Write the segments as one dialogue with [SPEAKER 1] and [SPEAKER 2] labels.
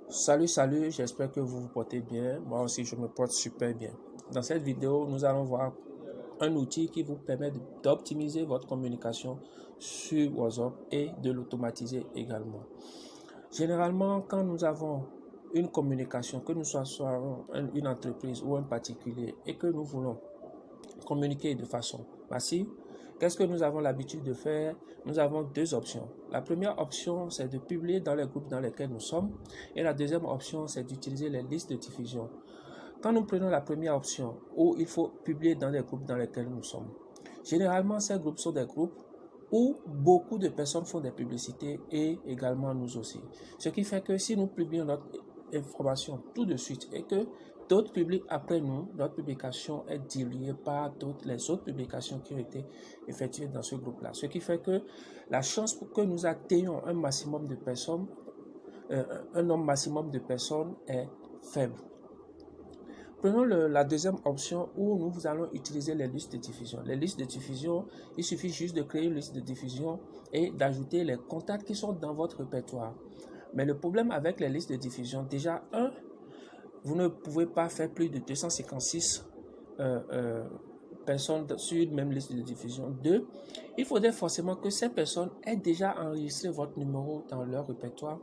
[SPEAKER 1] Salut, j'espère que vous vous portez bien. Moi aussi, je me porte super bien. Dans cette vidéo, nous allons voir un outil qui vous permet d'optimiser votre communication sur WhatsApp et de l'automatiser également. Généralement, quand nous avons une communication, que nous soyons une entreprise ou un particulier et que nous voulons communiquer de façon massive, qu'est-ce que nous avons l'habitude de faire? Nous avons deux options. La première option, c'est de publier dans les groupes dans lesquels nous sommes. Et la deuxième option, c'est d'utiliser les listes de diffusion. Quand nous prenons la première option, où il faut publier dans les groupes dans lesquels nous sommes, généralement, ces groupes sont des groupes où beaucoup de personnes font des publicités et également nous aussi. Ce qui fait que si nous publions notre information tout de suite et que d'autres publient après nous, notre publication est diluée par les autres publications qui ont été effectuées dans ce groupe-là. Ce qui fait que la chance pour que nous atteignions un maximum de personnes, un nombre maximum de personnes est faible. Prenons la deuxième option où nous allons utiliser les listes de diffusion. Les listes de diffusion, il suffit juste de créer une liste de diffusion et d'ajouter les contacts qui sont dans votre répertoire. Mais le problème avec les listes de diffusion, déjà, vous ne pouvez pas faire plus de 256 personnes sur une même liste de diffusion. 2, il faudrait forcément que ces personnes aient déjà enregistré votre numéro dans leur répertoire.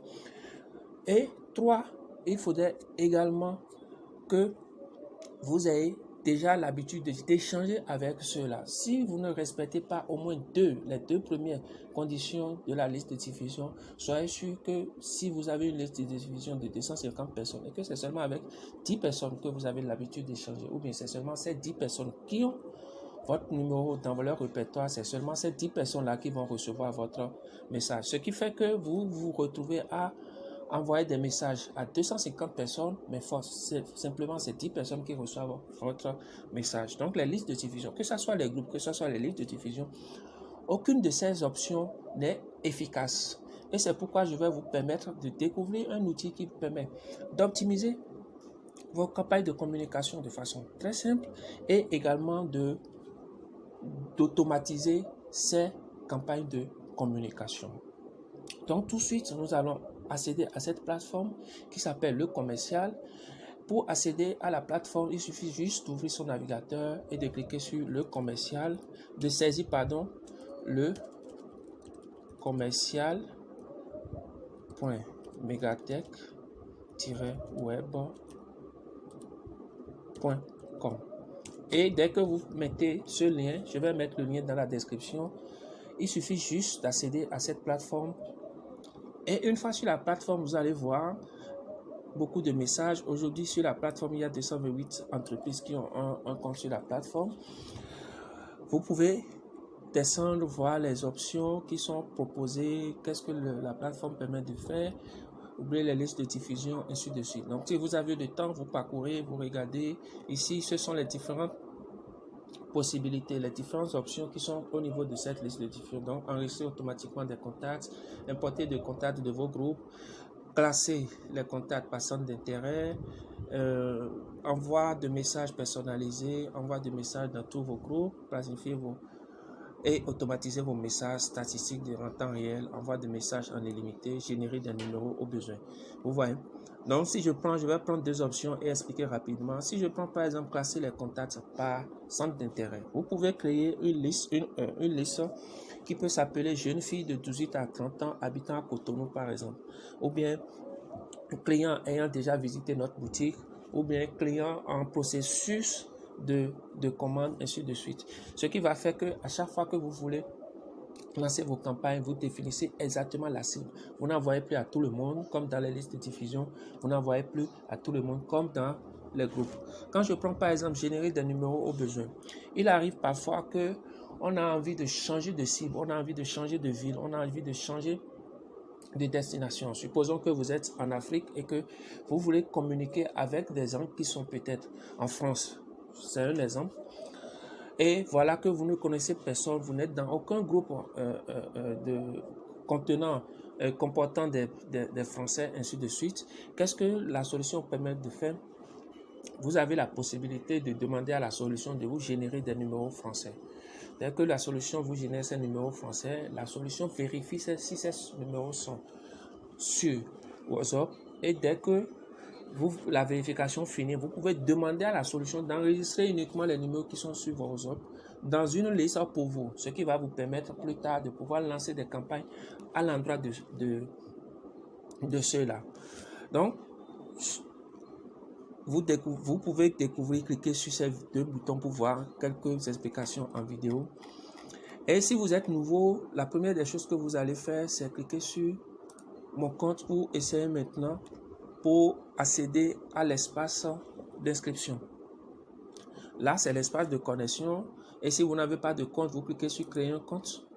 [SPEAKER 1] Et 3, il faudrait également que vous ayez déjà l'habitude d'échanger avec ceux-là. Si vous ne respectez pas au moins les deux premières conditions de la liste de diffusion, soyez sûr que si vous avez une liste de diffusion de 250 personnes et que c'est seulement avec 10 personnes que vous avez l'habitude d'échanger, ou bien c'est seulement ces 10 personnes qui ont votre numéro dans leur répertoire, c'est seulement ces 10 personnes-là qui vont recevoir votre message. Ce qui fait que vous vous retrouvez à envoyer des messages à 250 personnes, mais c'est simplement ces 10 personnes qui reçoivent votre message. Donc, les listes de diffusion, que ce soit les groupes, que ce soit les listes de diffusion, aucune de ces options n'est efficace. Et c'est pourquoi je vais vous permettre de découvrir un outil qui vous permet d'optimiser vos campagnes de communication de façon très simple et également d'automatiser ces campagnes de communication. Donc, tout de suite, nous allons accéder à cette plateforme qui s'appelle Le Commercial. Pour accéder à la plateforme, il suffit juste d'ouvrir son navigateur et de cliquer sur Le Commercial, de saisir, le commercial.megatech-web.com. Et dès que vous mettez ce lien, je vais mettre le lien dans la description, il suffit juste d'accéder à cette plateforme. Et une fois sur la plateforme, vous allez voir beaucoup de messages. Aujourd'hui, sur la plateforme, il y a 228 entreprises qui ont un compte sur la plateforme. Vous pouvez descendre, voir les options qui sont proposées, qu'est-ce que la plateforme permet de faire, oubliez les listes de diffusion, ainsi de suite. Donc, si vous avez le temps, vous parcourez, vous regardez. Ici, ce sont les différentes possibilités, les différentes options qui sont au niveau de cette liste de diffusion. Donc, enregistrer automatiquement des contacts, importer des contacts de vos groupes, classer les contacts par centre d'intérêt, envoi de messages personnalisés, envoi de messages dans tous vos groupes, planifier et automatiser vos messages statistiques en temps réel, envoi de messages en illimité, générer des numéros au besoin. Vous voyez? Donc, si je vais prendre deux options et expliquer rapidement. Si je prends par exemple classer les contacts par centre d'intérêt, vous pouvez créer une liste qui peut s'appeler jeune fille de 18 à 30 ans habitant à Cotonou par exemple, ou bien client ayant déjà visité notre boutique, ou bien client en processus de commande, ainsi de suite. Ce qui va faire que à chaque fois que vous voulez lancer vos campagnes, vous définissez exactement la cible. Vous n'envoyez plus à tout le monde comme dans les listes de diffusion, vous n'envoyez plus à tout le monde comme dans les groupes. Quand je prends par exemple générer des numéros au besoin, il arrive parfois que on a envie de changer de cible, on a envie de changer de ville, on a envie de changer de destination. Supposons que vous êtes en Afrique et que vous voulez communiquer avec des gens qui sont peut-être en France. C'est un exemple. Et voilà que vous ne connaissez personne, vous n'êtes dans aucun groupe comportant des Français, ainsi de suite. Qu'est-ce que la solution permet de faire? Vous avez la possibilité de demander à la solution de vous générer des numéros français. Dès que la solution vous génère ces numéros français, la solution vérifie si ces numéros sont sur WhatsApp Et dès que la vérification finie, vous pouvez demander à la solution d'enregistrer uniquement les numéros qui sont sur vos WhatsApp dans une liste pour vous, ce qui va vous permettre plus tard de pouvoir lancer des campagnes à l'endroit de ceux-là. Donc, vous pouvez découvrir, cliquer sur ces deux boutons pour voir quelques explications en vidéo. Et si vous êtes nouveau, la première des choses que vous allez faire, c'est cliquer sur mon compte ou essayer maintenant pour accéder à l'espace d'inscription. Là, c'est l'espace de connexion. Et si vous n'avez pas de compte, vous cliquez sur créer un compte.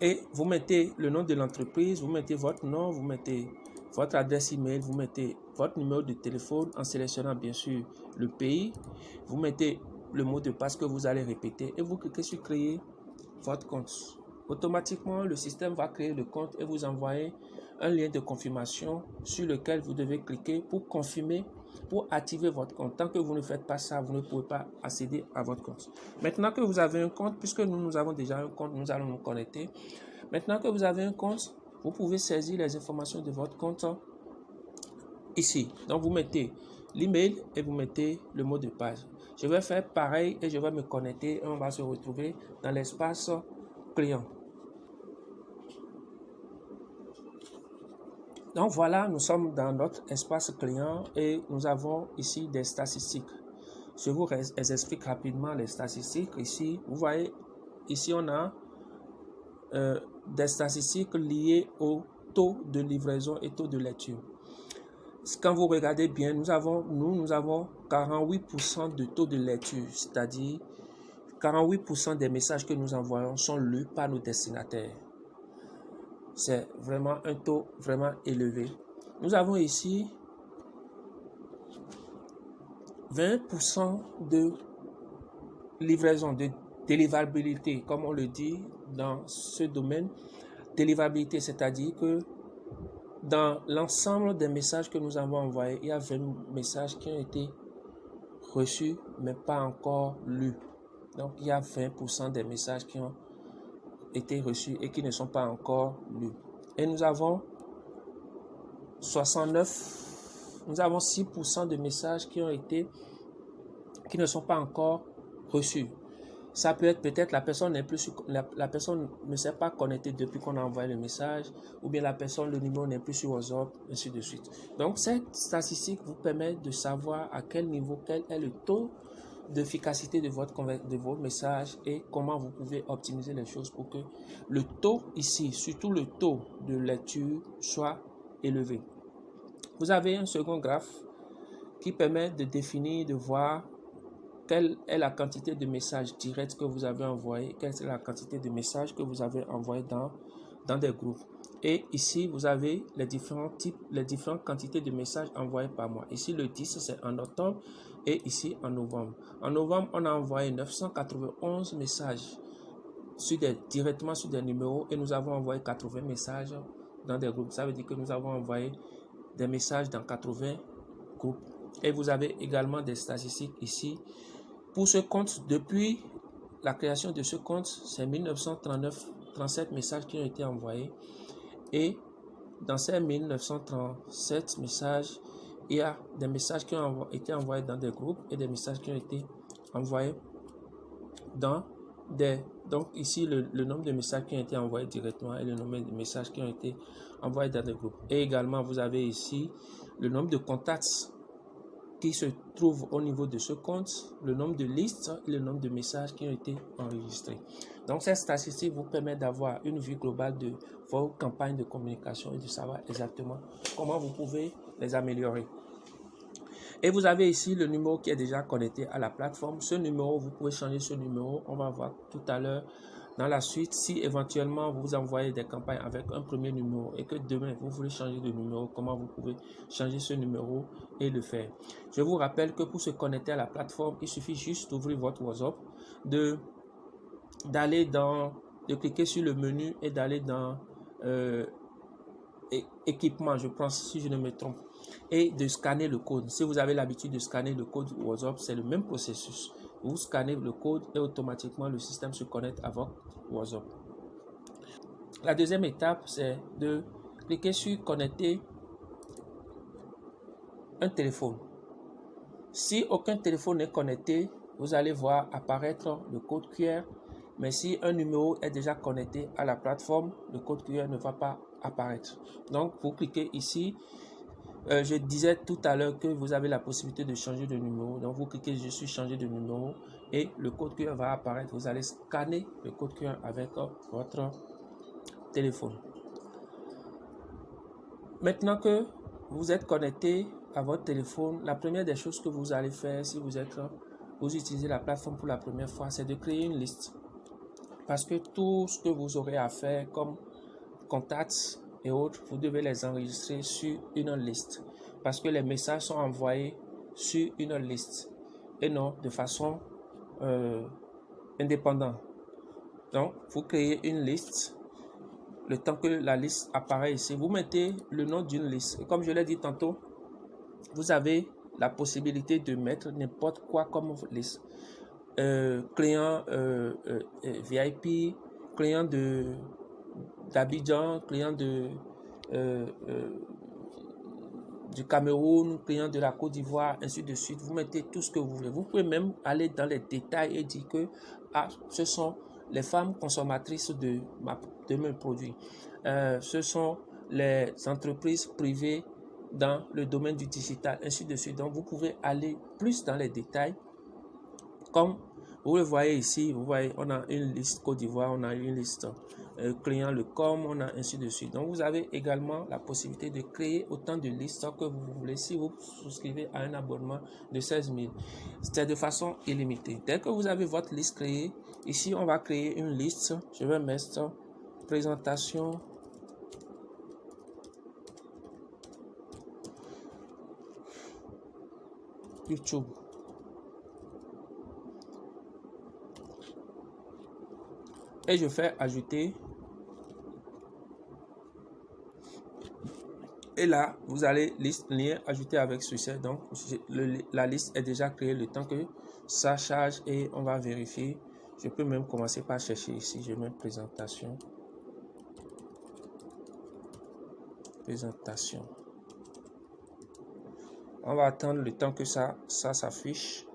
[SPEAKER 1] Et vous mettez le nom de l'entreprise, vous mettez votre nom, vous mettez votre adresse email, vous mettez votre numéro de téléphone en sélectionnant bien sûr le pays. Vous mettez le mot de passe que vous allez répéter et vous cliquez sur créer votre compte. Automatiquement, le système va créer le compte et vous envoyer un lien de confirmation sur lequel vous devez cliquer pour confirmer, pour activer votre compte. Tant que vous ne faites pas ça, vous ne pouvez pas accéder à votre compte. Maintenant que vous avez un compte, puisque nous avons déjà un compte, nous allons nous connecter. Maintenant que vous avez un compte, vous pouvez saisir les informations de votre compte ici. Donc, vous mettez l'email et vous mettez le mot de passe. Je vais faire pareil et je vais me connecter et on va se retrouver dans l'espace client. Donc voilà, nous sommes dans notre espace client et nous avons ici des statistiques. Je vous explique rapidement les statistiques. Ici, vous voyez, ici on a des statistiques liées au taux de livraison et taux de lecture. Quand vous regardez bien, nous avons 48% de taux de lecture, c'est-à-dire 48% des messages que nous envoyons sont lus par nos destinataires. C'est vraiment un taux vraiment élevé. Nous avons ici 20% de livraison, de délivrabilité, comme on le dit dans ce domaine. Délivrabilité, c'est-à-dire que dans l'ensemble des messages que nous avons envoyés, il y a 20 messages qui ont été reçus, mais pas encore lus. Donc, il y a 20% des messages qui ont été reçus et qui ne sont pas encore lus. Et nous avons 6% de messages qui ne sont pas encore reçus. Ça peut être peut-être la personne ne s'est pas connectée depuis qu'on a envoyé le message, ou bien la personne, le numéro n'est plus sur WhatsApp, ainsi de suite. Donc, cette statistique vous permet de savoir à quel niveau, quel est le taux d'efficacité de vos messages et comment vous pouvez optimiser les choses pour que le taux ici, surtout le taux de lecture, soit élevé. Vous avez un second graphe qui permet de définir, de voir quelle est la quantité de messages directs que vous avez envoyés, quelle est la quantité de messages que vous avez envoyés dans des groupes. Et ici, vous avez les différentes quantités de messages envoyés par mois. Ici, le 10, c'est en octobre et ici, en novembre. En novembre, on a envoyé 991 messages directement sur des numéros et nous avons envoyé 80 messages dans des groupes. Ça veut dire que nous avons envoyé des messages dans 80 groupes. Et vous avez également des statistiques ici. Pour ce compte, depuis la création de ce compte, c'est 1937 messages qui ont été envoyés. Et dans ces 1937 messages, il y a des messages qui ont été envoyés dans des groupes et des messages qui ont été envoyés dans des... Donc ici, le nombre de messages qui ont été envoyés directement et le nombre de messages qui ont été envoyés dans des groupes. Et également, vous avez ici le nombre de contacts qui se trouvent au niveau de ce compte, le nombre de listes et le nombre de messages qui ont été enregistrés. Donc, cette statistique vous permet d'avoir une vue globale de vos campagnes de communication et de savoir exactement comment vous pouvez les améliorer. Et vous avez ici le numéro qui est déjà connecté à la plateforme. Ce numéro, vous pouvez changer ce numéro. On va voir tout à l'heure dans la suite. Si éventuellement vous envoyez des campagnes avec un premier numéro et que demain vous voulez changer de numéro, comment vous pouvez changer ce numéro et le faire. Je vous rappelle que pour se connecter à la plateforme, il suffit juste d'ouvrir votre WhatsApp, de cliquer sur le menu et d'aller dans équipement, je pense, si je ne me trompe, et de scanner le code. Si vous avez l'habitude de scanner le code WhatsApp, c'est le même processus. Vous scannez le code et automatiquement le système se connecte à votre WhatsApp. La deuxième étape, c'est de cliquer sur connecter un téléphone. Si aucun téléphone n'est connecté, vous allez voir apparaître le code QR. Mais si un numéro est déjà connecté à la plateforme, le code QR ne va pas apparaître. Donc, vous cliquez ici. Je disais tout à l'heure que vous avez la possibilité de changer de numéro. Donc, vous cliquez je suis changer de numéro et le code QR va apparaître. Vous allez scanner le code QR avec votre téléphone. Maintenant que vous êtes connecté à votre téléphone, la première des choses que vous allez faire si vous utilisez la plateforme pour la première fois, c'est de créer une liste. Parce que tout ce que vous aurez à faire comme contacts et autres, vous devez les enregistrer sur une liste. Parce que les messages sont envoyés sur une liste et non de façon indépendante. Donc, vous créez une liste. Le temps que la liste apparaît ici, vous mettez le nom d'une liste. Et comme je l'ai dit tantôt, vous avez la possibilité de mettre n'importe quoi comme liste. Client VIP, client d'Abidjan, client du Cameroun, client de la Côte d'Ivoire, ainsi de suite. Vous mettez tout ce que vous voulez. Vous pouvez même aller dans les détails et dire que ce sont les femmes consommatrices de mes produits. Ce sont les entreprises privées dans le domaine du digital, ainsi de suite. Donc, vous pouvez aller plus dans les détails. Comme vous le voyez ici, vous voyez, on a une liste Côte d'Ivoire, on a une liste client le com, on a ainsi de suite. Donc, vous avez également la possibilité de créer autant de listes que vous voulez si vous souscrivez à un abonnement de 16 000. C'est de façon illimitée. Dès que vous avez votre liste créée, ici, on va créer une liste. Je vais mettre présentation YouTube. Et je fais ajouter. Et là, vous allez lien ajouter avec succès. Donc, la liste est déjà créée le temps que ça charge et on va vérifier. Je peux même commencer par chercher ici. Je mets présentation. Présentation. On va attendre le temps que ça s'affiche.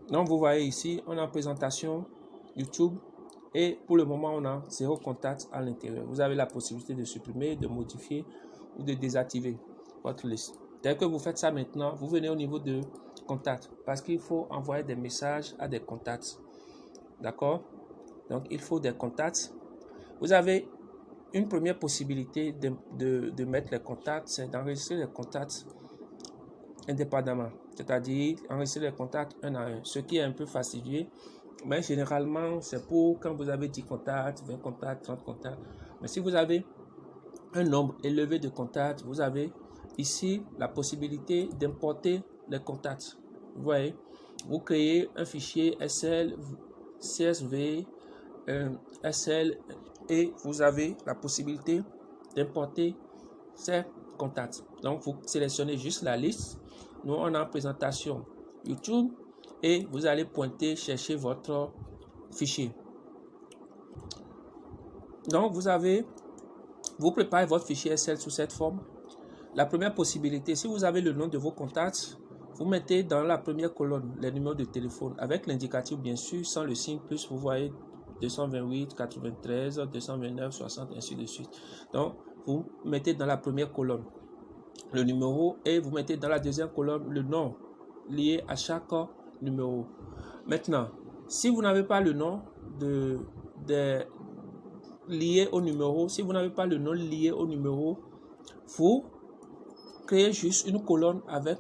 [SPEAKER 1] Donc, vous voyez ici, on a présentation YouTube et pour le moment, on a 0 contact à l'intérieur. Vous avez la possibilité de supprimer, de modifier ou de désactiver votre liste. Dès que vous faites ça maintenant, vous venez au niveau de contact parce qu'il faut envoyer des messages à des contacts. D'accord? Donc, il faut des contacts. Vous avez une première possibilité de mettre les contacts, c'est d'enregistrer les contacts indépendamment, c'est-à-dire enregistrer les contacts un à un, ce qui est un peu fastidieux, mais généralement c'est pour quand vous avez 10 contacts, 20 contacts, 30 contacts. Mais si vous avez un nombre élevé de contacts, vous avez ici la possibilité d'importer les contacts. Vous voyez, vous créez un fichier SL, CSV, SL et vous avez la possibilité d'importer ces contacts. Donc, vous sélectionnez juste la liste. Nous, on a présentation YouTube et vous allez pointer, chercher votre fichier. Donc, vous préparez votre fichier Excel sous cette forme. La première possibilité, si vous avez le nom de vos contacts, vous mettez dans la première colonne les numéros de téléphone avec l'indicatif bien sûr, sans le signe plus, vous voyez 228, 93, 229, 60, ainsi de suite. Donc, vous mettez dans la première colonne le numéro et vous mettez dans la deuxième colonne le nom lié à chaque numéro. Maintenant, si vous n'avez pas le nom lié au numéro, si vous n'avez pas le nom lié au numéro, vous créez juste une colonne avec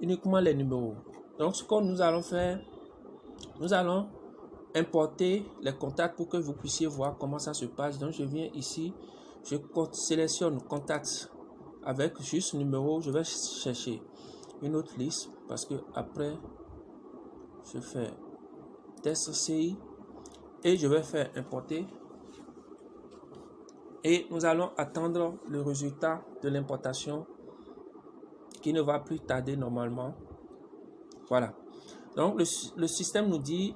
[SPEAKER 1] uniquement les numéros. Donc, ce que nous allons faire, nous allons importer les contacts pour que vous puissiez voir comment ça se passe. Donc, je viens ici, je sélectionne contact avec juste numéro. Je vais chercher une autre liste parce que après, je fais test CI et je vais faire importer. Et nous allons attendre le résultat de l'importation qui ne va plus tarder normalement. Voilà. Donc, le système nous dit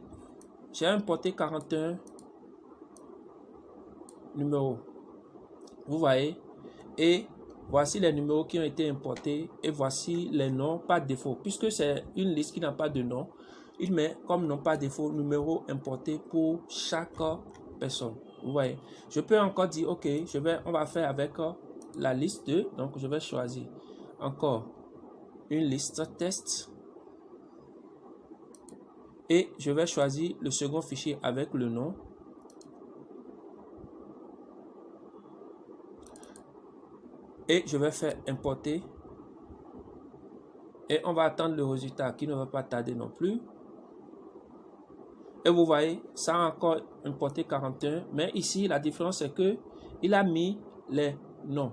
[SPEAKER 1] j'ai importé 41 numéros. Vous voyez? Et voici les numéros qui ont été importés et voici les noms par défaut. Puisque c'est une liste qui n'a pas de nom, il met comme nom par défaut numéro importé pour chaque personne. Vous voyez? Je peux encore dire, ok, on va faire avec la liste 2. Donc, je vais choisir encore une liste test. Et je vais choisir le second fichier avec le nom. Et je vais faire importer. Et on va attendre le résultat qui ne va pas tarder non plus. Et vous voyez, ça a encore importé 41. Mais ici, la différence c'est que il a mis les noms.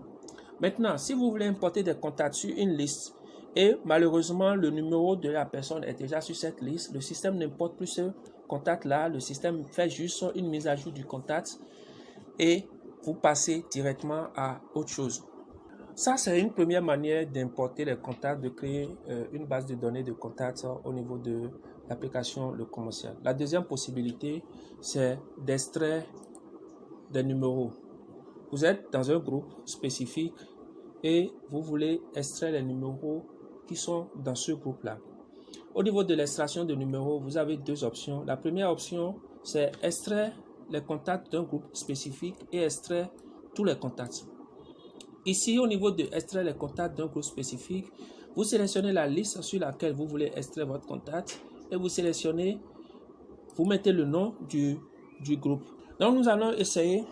[SPEAKER 1] Maintenant, si vous voulez importer des contacts sur une liste et malheureusement le numéro de la personne est déjà sur cette liste, le système n'importe plus ce contact-là. Le système fait juste une mise à jour du contact et vous passez directement à autre chose. Ça, c'est une première manière d'importer les contacts, de créer une base de données de contacts au niveau de l'application Le Commercial. La deuxième possibilité, c'est d'extraire des numéros. Vous êtes dans un groupe spécifique et vous voulez extraire les numéros qui sont dans ce groupe-là. Au niveau de l'extraction de numéros, vous avez deux options. La première option, c'est extraire les contacts d'un groupe spécifique et extraire tous les contacts. Ici, au niveau de extraire les contacts d'un groupe spécifique, vous sélectionnez la liste sur laquelle vous voulez extraire votre contact et vous sélectionnez, vous mettez le nom du groupe. Donc, nous allons essayer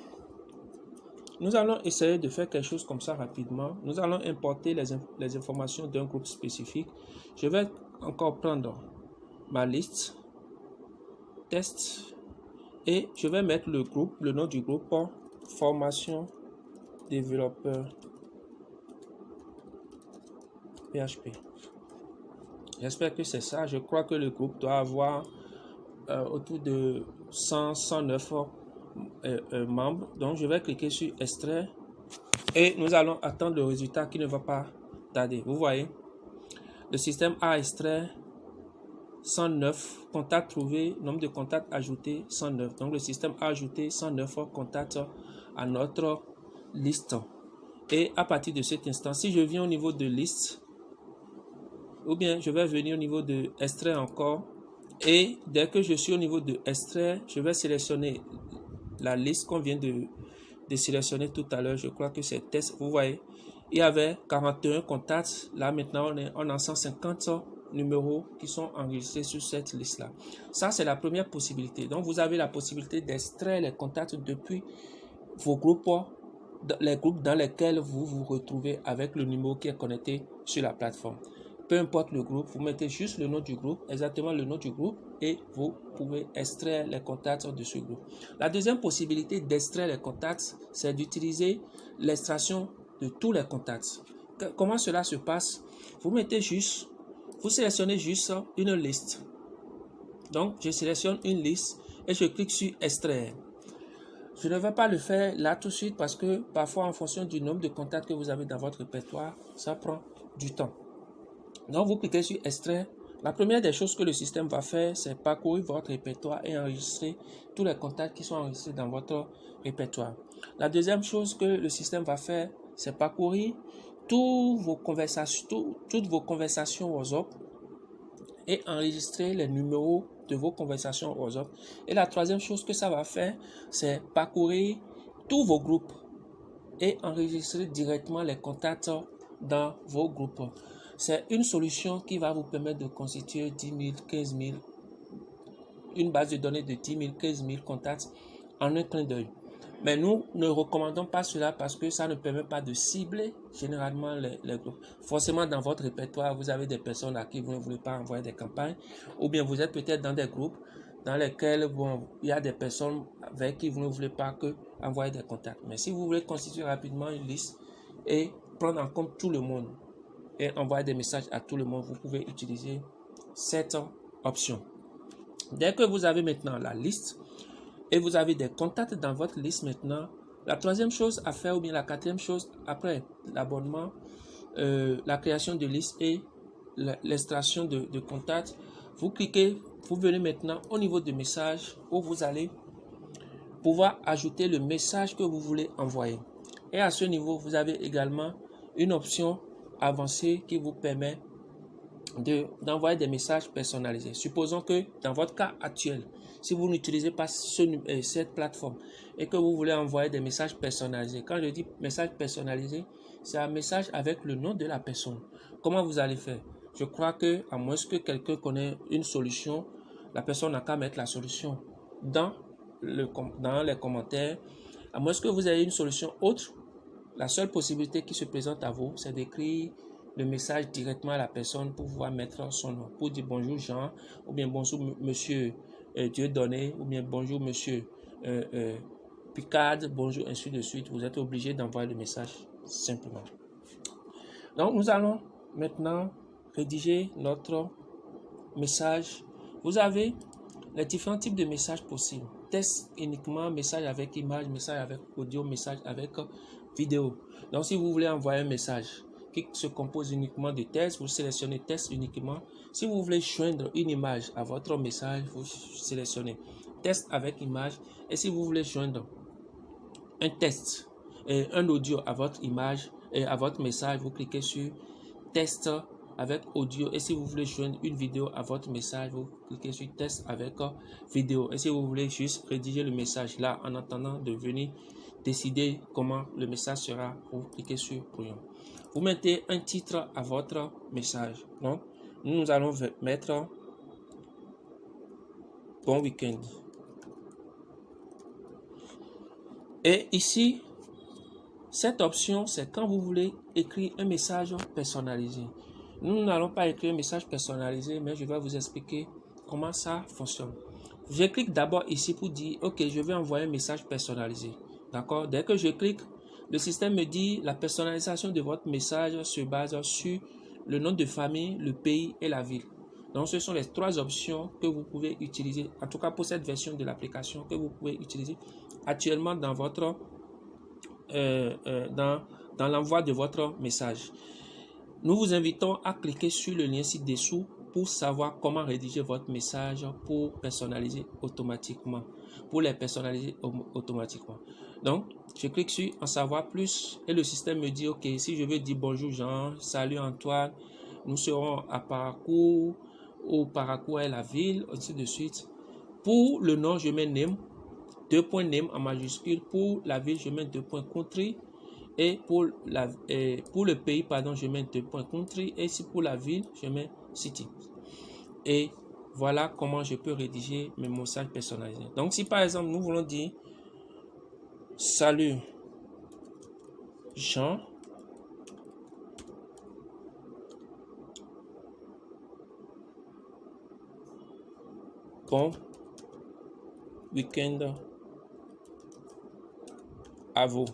[SPEAKER 1] de faire quelque chose comme ça rapidement. Nous allons importer les informations d'un groupe spécifique. Je vais encore prendre ma liste, test, et je vais mettre le nom du groupe, formation développeur PHP. J'espère que c'est ça. Je crois que le groupe doit avoir autour de 109 membres. Donc, je vais cliquer sur extrait et nous allons attendre le résultat qui ne va pas tarder. Vous voyez, le système a extrait 109 contacts trouvés, nombre de contacts ajoutés 109. Donc, le système a ajouté 109 contacts à notre liste. Et à partir de cet instant, si je viens au niveau de liste, ou bien je vais venir au niveau de extrait encore, et dès que je suis au niveau de extrait, je vais sélectionner la liste qu'on vient de sélectionner tout à l'heure. Je crois que c'est test. Vous voyez, il y avait 41 contacts. Là maintenant, on a 150 numéros qui sont enregistrés sur cette liste-là. Ça, c'est la première possibilité. Donc, vous avez la possibilité d'extraire les contacts depuis vos groupes, les groupes dans lesquels vous vous retrouvez avec le numéro qui est connecté sur la plateforme. Peu importe le groupe, vous mettez juste le nom du groupe, exactement le nom du groupe, et vous pouvez extraire les contacts de ce groupe. La deuxième possibilité d'extraire les contacts, c'est d'utiliser l'extraction de tous les contacts. Comment cela se passe? Vous sélectionnez juste une liste. Donc, je sélectionne une liste et je clique sur extraire. Je ne vais pas le faire là tout de suite parce que parfois, en fonction du nombre de contacts que vous avez dans votre répertoire, ça prend du temps. Donc, vous cliquez sur extrait. La première des choses que le système va faire, c'est parcourir votre répertoire et enregistrer tous les contacts qui sont enregistrés dans votre répertoire. La deuxième chose que le système va faire, c'est parcourir toutes vos conversations WhatsApp et enregistrer les numéros de vos conversations WhatsApp. Et la troisième chose que ça va faire, c'est parcourir tous vos groupes et enregistrer directement les contacts dans vos groupes. C'est une solution qui va vous permettre de constituer 10 000, 15 000, une base de données de 10 000, 15 000 contacts en un clin d'œil. Mais nous ne recommandons pas cela parce que ça ne permet pas de cibler généralement les groupes. Forcément, dans votre répertoire, vous avez des personnes à qui vous ne voulez pas envoyer des campagnes, ou bien vous êtes peut-être dans des groupes dans lesquels il y a des personnes avec qui vous ne voulez pas envoyer des contacts. Mais si vous voulez constituer rapidement une liste et prendre en compte tout le monde, et envoyer des messages à tout le monde, vous pouvez utiliser cette option. Dès que vous avez maintenant la liste et vous avez des contacts dans votre liste maintenant, la troisième chose à faire ou bien la quatrième chose après l'abonnement, la création de liste et l'extraction de contacts, vous cliquez vous venez maintenant au niveau de message où vous allez pouvoir ajouter le message que vous voulez envoyer. Et à ce niveau, vous avez également une option avancée qui vous permet d'envoyer des messages personnalisés. Supposons que dans votre cas actuel, si vous n'utilisez pas cette plateforme et que vous voulez envoyer des messages personnalisés, quand je dis message personnalisé, c'est un message avec le nom de la personne. Comment vous allez faire? Je crois que, à moins que quelqu'un connaisse une solution, la personne n'a qu'à mettre la solution dans les commentaires. À moins que vous ayez une solution autre, la seule possibilité qui se présente à vous, c'est d'écrire le message directement à la personne pour pouvoir mettre son nom, pour dire bonjour Jean, ou bien bonjour monsieur Dieudonné, ou bien bonjour monsieur Picard, bonjour, ainsi de suite. Vous êtes obligé d'envoyer le message simplement. Donc nous allons maintenant rédiger notre message. Vous avez les différents types de messages possibles. Test uniquement, message avec image, message avec audio, message avec vidéo. Donc si vous voulez envoyer un message qui se compose uniquement de texte, vous sélectionnez texte uniquement. Si vous voulez joindre une image à votre message, vous sélectionnez texte avec image. Et si vous voulez joindre un texte et un audio à votre image et à votre message, vous cliquez sur texte avec audio. Et si vous voulez joindre une vidéo à votre message, vous cliquez sur texte avec vidéo. Et si vous voulez juste rédiger le message là en attendant de venir décider comment le message sera, vous cliquez sur brouillon. Vous mettez un titre à votre message. Donc, nous allons mettre bon week-end. Et ici, cette option, c'est quand vous voulez écrire un message personnalisé. Nous n'allons pas écrire un message personnalisé, mais je vais vous expliquer comment ça fonctionne. Je clique d'abord ici pour dire, ok, je vais envoyer un message personnalisé. D'accord? Dès que je clique, le système me dit la personnalisation de votre message se base sur le nom de famille, le pays et la ville. Donc, ce sont les trois options que vous pouvez utiliser, en tout cas pour cette version de l'application, que vous pouvez utiliser actuellement dans votre dans l'envoi de votre message. Nous vous invitons à cliquer sur le lien ci-dessous pour savoir comment rédiger votre message pour personnaliser automatiquement. Pour les personnaliser automatiquement. Donc, je clique sur en savoir plus et le système me dit, ok, si je veux dire bonjour Jean, salut Antoine, nous serons à Parakou, ou Parakou est la ville, ainsi de suite. Pour le nom, je mets name, 2 points name en majuscule. Pour la ville, je mets 2 points country. Et pour le pays, pardon, je mets 2 points country. Et si pour la ville, je mets city. Et voilà comment je peux rédiger mes messages personnalisés. Donc, si par exemple, nous voulons dire salut Jean, bon week-end à vous.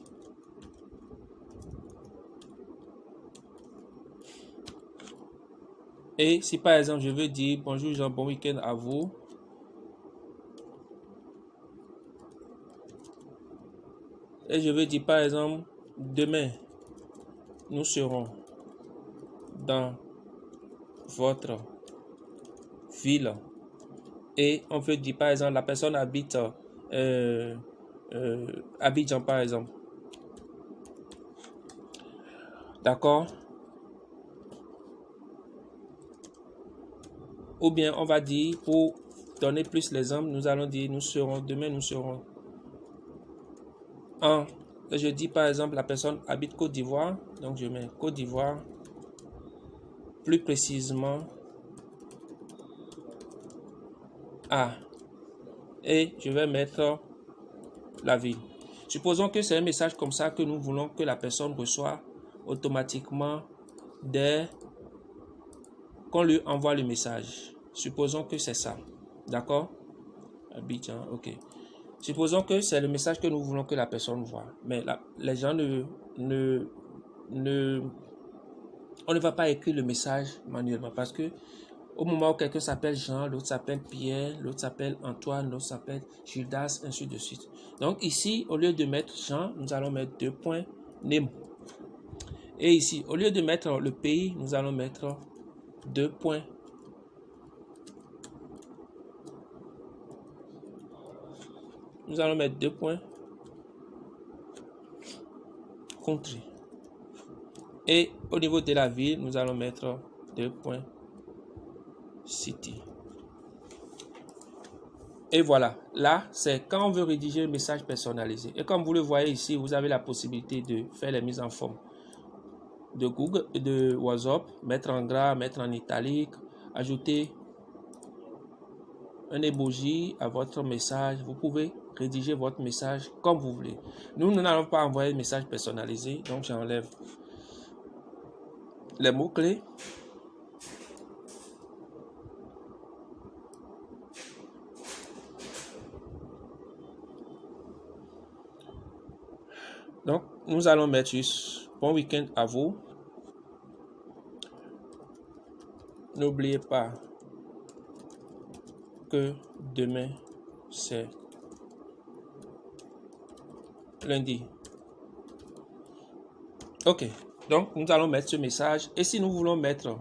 [SPEAKER 1] Et si par exemple je veux dire bonjour Jean, bon week-end à vous. Et je veux dire par exemple demain nous serons dans votre ville. Et on peut dire par exemple la personne habite Abidjan par exemple. D'accord? Ou bien on va dire, pour donner plus l'exemple, nous allons dire demain nous serons en, je dis par exemple la personne habite Côte d'Ivoire, donc je mets Côte d'Ivoire, plus précisément A, et je vais mettre la ville. Supposons que c'est un message comme ça que nous voulons que la personne reçoive automatiquement dès qu'on lui envoie le message. Supposons que c'est ça. D'accord? Abidjan, ok. Supposons que c'est le message que nous voulons que la personne voit. Mais là, les gens on ne va pas écrire le message manuellement parce que au moment où quelqu'un s'appelle Jean, l'autre s'appelle Pierre, l'autre s'appelle Antoine, l'autre s'appelle Gildas, ainsi de suite. Donc ici, au lieu de mettre Jean, nous allons mettre 2 points name. Et ici, au lieu de mettre le pays, nous allons mettre 2 points nous allons mettre 2 points country. Et au niveau de la ville, nous allons mettre 2 points city. Et voilà, là, c'est quand on veut rédiger un message personnalisé. Et comme vous le voyez ici, vous avez la possibilité de faire les mises en forme de Google, de WhatsApp, mettre en gras, mettre en italique, ajouter un emoji à votre message. Vous pouvez rédiger votre message comme vous voulez. Nous n'allons pas envoyer un message personnalisé, donc j'enlève les mots-clés. Donc, nous allons mettre juste bon week-end à vous. N'oubliez pas que demain, c'est lundi. Ok, donc nous allons mettre ce message. Et si nous voulons mettre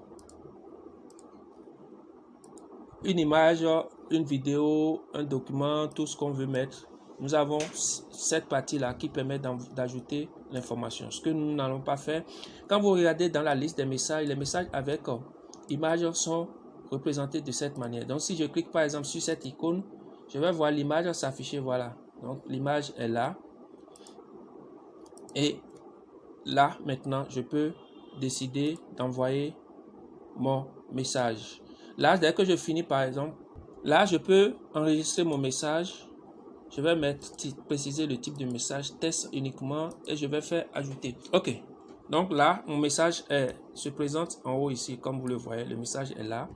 [SPEAKER 1] une image, une vidéo, un document, tout ce qu'on veut mettre, nous avons cette partie-là qui permet d'ajouter l'information. Ce que nous n'allons pas faire. Quand vous regardez dans la liste des messages, les messages avec images sont représentés de cette manière. Donc, si je clique par exemple sur cette icône, je vais voir l'image s'afficher. Voilà. Donc, l'image est là. Et là, maintenant, je peux décider d'envoyer mon message. Là, dès que je finis, par exemple, là, je peux enregistrer mon message. Je vais préciser le type de message, test uniquement, et je vais faire ajouter. Ok. Donc là, mon message se présente en haut ici, comme vous le voyez, le message est là.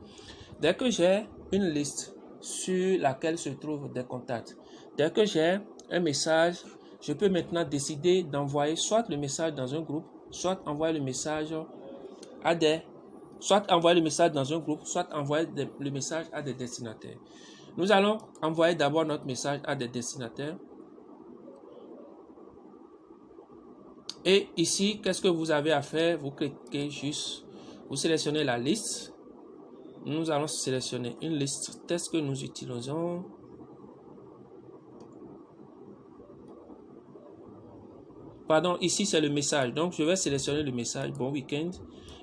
[SPEAKER 1] Dès que j'ai une liste sur laquelle se trouvent des contacts, dès que j'ai un message, je peux maintenant décider d'envoyer soit le message dans un groupe, soit envoyer le message à soit envoyer le message dans un groupe, soit envoyer le message à des destinataires. Nous allons envoyer d'abord notre message à des destinataires. Et ici, qu'est-ce que vous avez à faire? Vous cliquez juste, vous sélectionnez la liste. Nous allons sélectionner une liste test que nous utilisons. Pardon, ici c'est le message. Donc, je vais sélectionner le message, bon week-end.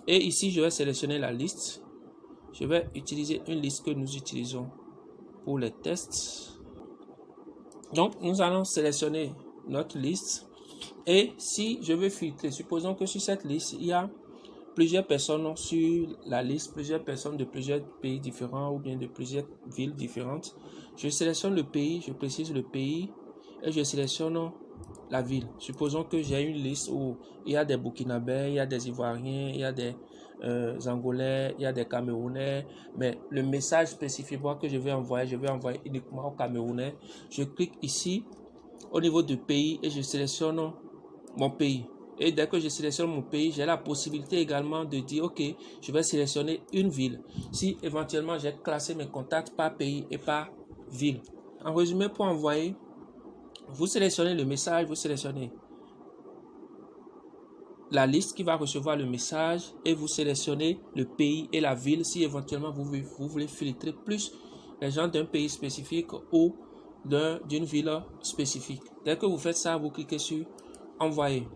[SPEAKER 1] Et ici, je vais sélectionner la liste. Je vais utiliser une liste que nous utilisons pour les tests. Donc, nous allons sélectionner notre liste. Et si je veux filtrer, supposons que sur cette liste, il y a plusieurs personnes sur la liste, plusieurs personnes de plusieurs pays différents ou bien de plusieurs villes différentes. Je sélectionne le pays, je précise le pays et je sélectionne la ville. Supposons que j'ai une liste où il y a des Burkinabés, il y a des Ivoiriens, il y a des Angolais, il y a des Camerounais, mais le message spécifique que je vais envoyer uniquement aux Camerounais. Je clique ici au niveau du pays et je sélectionne mon pays. Et dès que je sélectionne mon pays, j'ai la possibilité également de dire, ok, je vais sélectionner une ville. Si éventuellement j'ai classé mes contacts par pays et par ville. En résumé, pour envoyer, vous sélectionnez le message, vous sélectionnez la liste qui va recevoir le message et vous sélectionnez le pays et la ville si éventuellement vous voulez filtrer plus les gens d'un pays spécifique ou d'une ville spécifique. Dès que vous faites ça, vous cliquez sur envoyer.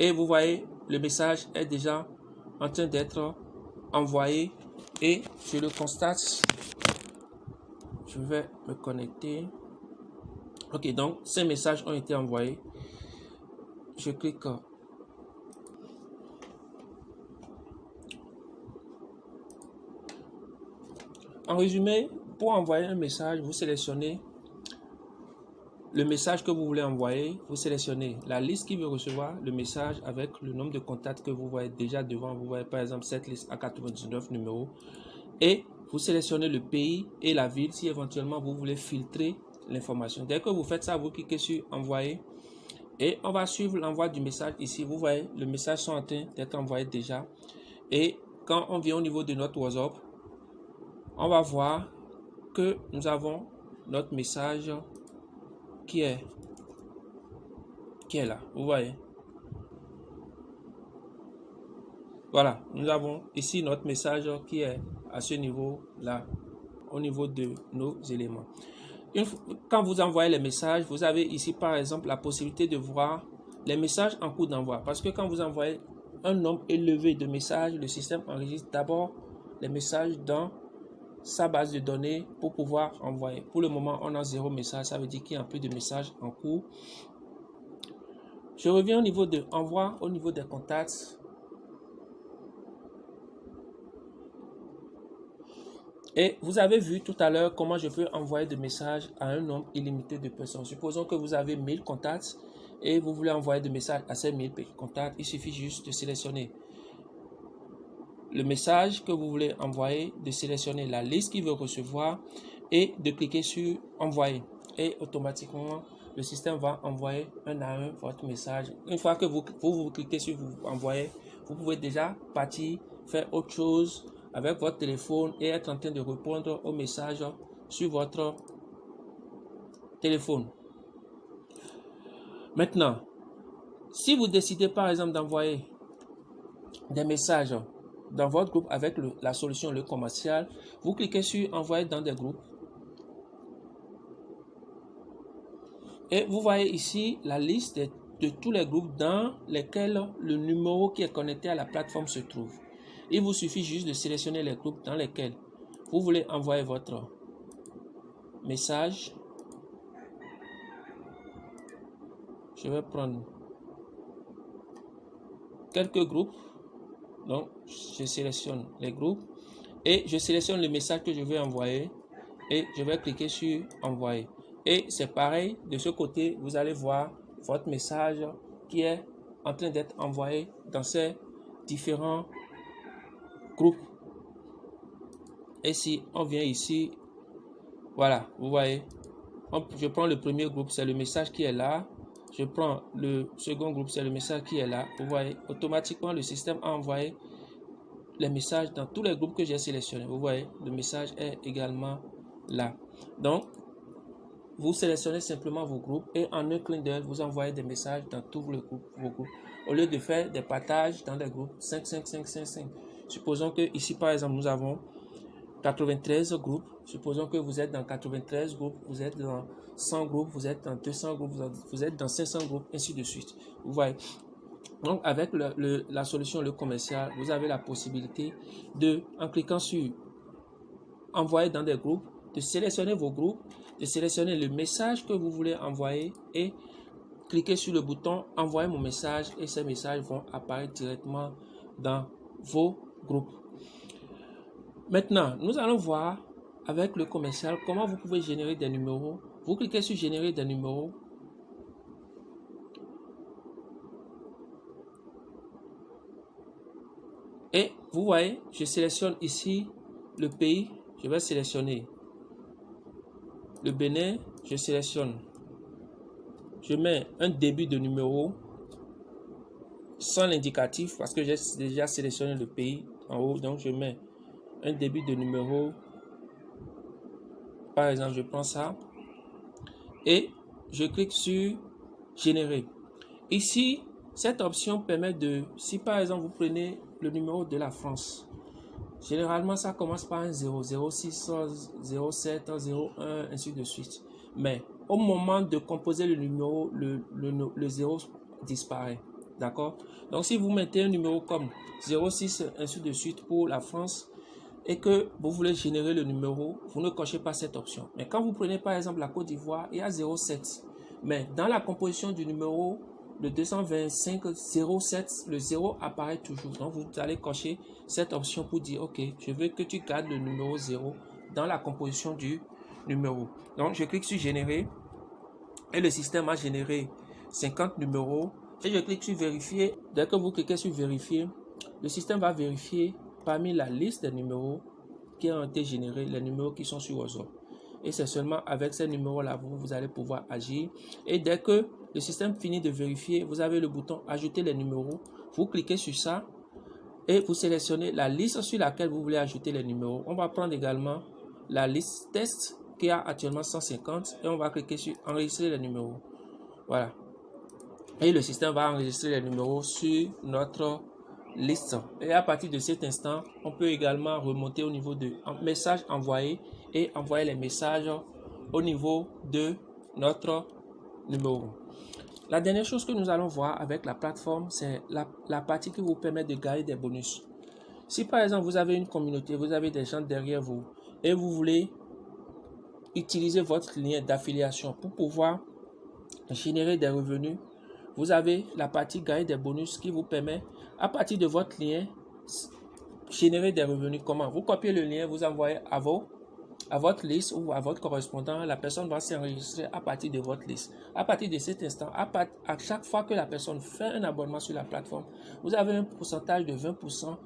[SPEAKER 1] Et vous voyez, le message est déjà en train d'être envoyé et je le constate. Je vais me connecter. Ok, donc ces messages ont été envoyés. Je clique. En résumé, pour envoyer un message, vous sélectionnez le message que vous voulez envoyer, vous sélectionnez la liste qui veut recevoir le message avec le nombre de contacts que vous voyez déjà devant. Vous voyez par exemple cette liste à 99 numéros. Et vous sélectionnez le pays et la ville si éventuellement vous voulez filtrer l'information. Dès que vous faites ça, vous cliquez sur envoyer. Et on va suivre l'envoi du message ici. Vous voyez, le message sont en train d'être envoyé déjà. Et quand on vient au niveau de notre WhatsApp, on va voir que nous avons notre message qui est là, vous voyez. Voilà, nous avons ici notre message qui est à ce niveau là, au niveau de nos éléments. Quand vous envoyez les messages, vous avez ici par exemple la possibilité de voir les messages en cours d'envoi. Parce que quand vous envoyez un nombre élevé de messages, le système enregistre d'abord les messages dans sa base de données pour pouvoir envoyer. Pour le moment, on a 0 message, ça veut dire qu'il n'y a plus de messages en cours. Je reviens au niveau de envoi, au niveau des contacts. Et vous avez vu tout à l'heure comment je peux envoyer des messages à un nombre illimité de personnes. Supposons que vous avez 1000 contacts et vous voulez envoyer des messages à ces 1000 contacts. Il suffit juste de sélectionner le message que vous voulez envoyer, de sélectionner la liste qu'il veut recevoir et de cliquer sur envoyer. Et automatiquement, le système va envoyer un à un votre message. Une fois que vous cliquez sur envoyer, vous pouvez déjà partir faire autre chose avec votre téléphone et être en train de répondre aux messages sur votre téléphone. Maintenant, si vous décidez par exemple d'envoyer des messages dans votre groupe avec la solution Le Commercial, vous cliquez sur envoyer dans des groupes. Et vous voyez ici la liste de tous les groupes dans lesquels le numéro qui est connecté à la plateforme se trouve. Il vous suffit juste de sélectionner les groupes dans lesquels vous voulez envoyer votre message. Je vais prendre quelques groupes. Donc, je sélectionne les groupes et je sélectionne le message que je vais envoyer et je vais cliquer sur envoyer. Et c'est pareil, de ce côté, vous allez voir votre message qui est en train d'être envoyé dans ces différents groupes. Et si on vient ici, voilà, vous voyez, je prends le premier groupe, c'est le message qui est là. Je prends le second groupe, c'est le message qui est là. Vous voyez, automatiquement, le système a envoyé les messages dans tous les groupes que j'ai sélectionnés. Vous voyez, le message est également là. Donc, vous sélectionnez simplement vos groupes et en un clin d'œil, vous envoyez des messages dans tous vos groupes. Au lieu de faire des partages dans des groupes 5, 5, 5, 5, 5. Supposons que ici, par exemple, nous avons 93 groupes. Supposons que vous êtes dans 93 groupes, vous êtes dans 100 groupes, vous êtes dans 200 groupes, vous êtes dans 500 groupes, ainsi de suite. Vous voyez. Donc, avec la solution Le Commercial, vous avez la possibilité de, en cliquant sur envoyer dans des groupes, de sélectionner vos groupes, de sélectionner le message que vous voulez envoyer et cliquer sur le bouton envoyer mon message et ces messages vont apparaître directement dans vos groupes. Maintenant, nous allons voir avec Le Commercial comment vous pouvez générer des numéros. Vous cliquez sur générer des numéros. Et vous voyez, je sélectionne ici le pays. Je vais sélectionner le Bénin. Je sélectionne. Je mets un début de numéro sans l'indicatif parce que j'ai déjà sélectionné le pays en haut. Donc, je mets un début de numéro. Par exemple, je prends ça. Et je clique sur générer. Ici, cette option permet de, si par exemple vous prenez le numéro de la France, généralement ça commence par un 0, 06, 07, 01, ainsi de suite. Mais au moment de composer le numéro, le 0 disparaît. D'accord? Donc si vous mettez un numéro comme 06, ainsi de suite pour la France, et que vous voulez générer le numéro, vous ne cochez pas cette option. Mais quand vous prenez par exemple la Côte d'Ivoire, il y a 07. Mais dans la composition du numéro, le 225 07, le 0 apparaît toujours. Donc vous allez cocher cette option pour dire ok, je veux que tu gardes le numéro 0 dans la composition du numéro. Donc je clique sur générer et le système a généré 50 numéros. Et je clique sur vérifier. Dès que vous cliquez sur vérifier, le système va vérifier parmi la liste des numéros qui ont été générés, les numéros qui sont sur WhatsApp. Et c'est seulement avec ces numéros-là vous allez pouvoir agir. Et dès que le système finit de vérifier, vous avez le bouton ajouter les numéros. Vous cliquez sur ça et vous sélectionnez la liste sur laquelle vous voulez ajouter les numéros. On va prendre également la liste test qui a actuellement 150 et on va cliquer sur enregistrer les numéros. Voilà. Et le système va enregistrer les numéros sur notre liste. Et à partir de cet instant, on peut également remonter au niveau de messages envoyés et envoyer les messages au niveau de notre numéro. La dernière chose que nous allons voir avec la plateforme, c'est la partie qui vous permet de gagner des bonus. Si par exemple vous avez une communauté, vous avez des gens derrière vous et vous voulez utiliser votre lien d'affiliation pour pouvoir générer des revenus, vous avez la partie gagner des bonus qui vous permet à partir de votre lien générer des revenus. Comment? Vous copiez le lien, vous envoyez à votre liste ou à votre correspondant, la personne va s'enregistrer à partir de votre liste. À partir de cet instant, à chaque fois que la personne fait un abonnement sur la plateforme, vous avez un pourcentage de 20%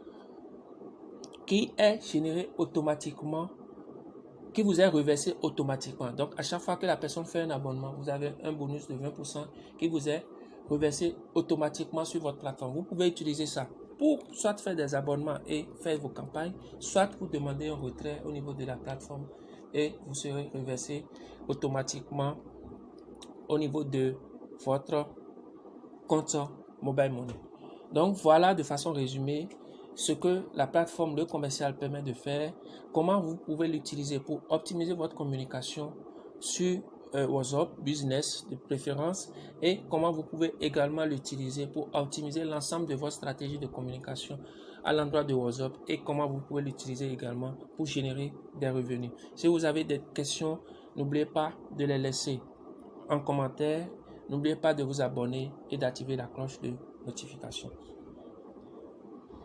[SPEAKER 1] qui est généré automatiquement, qui vous est reversé automatiquement. Donc, à chaque fois que la personne fait un abonnement, vous avez un bonus de 20% qui vous est reversé automatiquement sur votre plateforme. Vous pouvez utiliser ça pour soit faire des abonnements et faire vos campagnes, soit pour demander un retrait au niveau de la plateforme et vous serez reversé automatiquement au niveau de votre compte Mobile Money. Donc voilà de façon résumée ce que la plateforme Le Commercial permet de faire, comment vous pouvez l'utiliser pour optimiser votre communication sur WhatsApp Business de préférence et comment vous pouvez également l'utiliser pour optimiser l'ensemble de votre stratégie de communication à l'endroit de WhatsApp et comment vous pouvez l'utiliser également pour générer des revenus. Si vous avez des questions, n'oubliez pas de les laisser en commentaire. N'oubliez pas de vous abonner et d'activer la cloche de notification.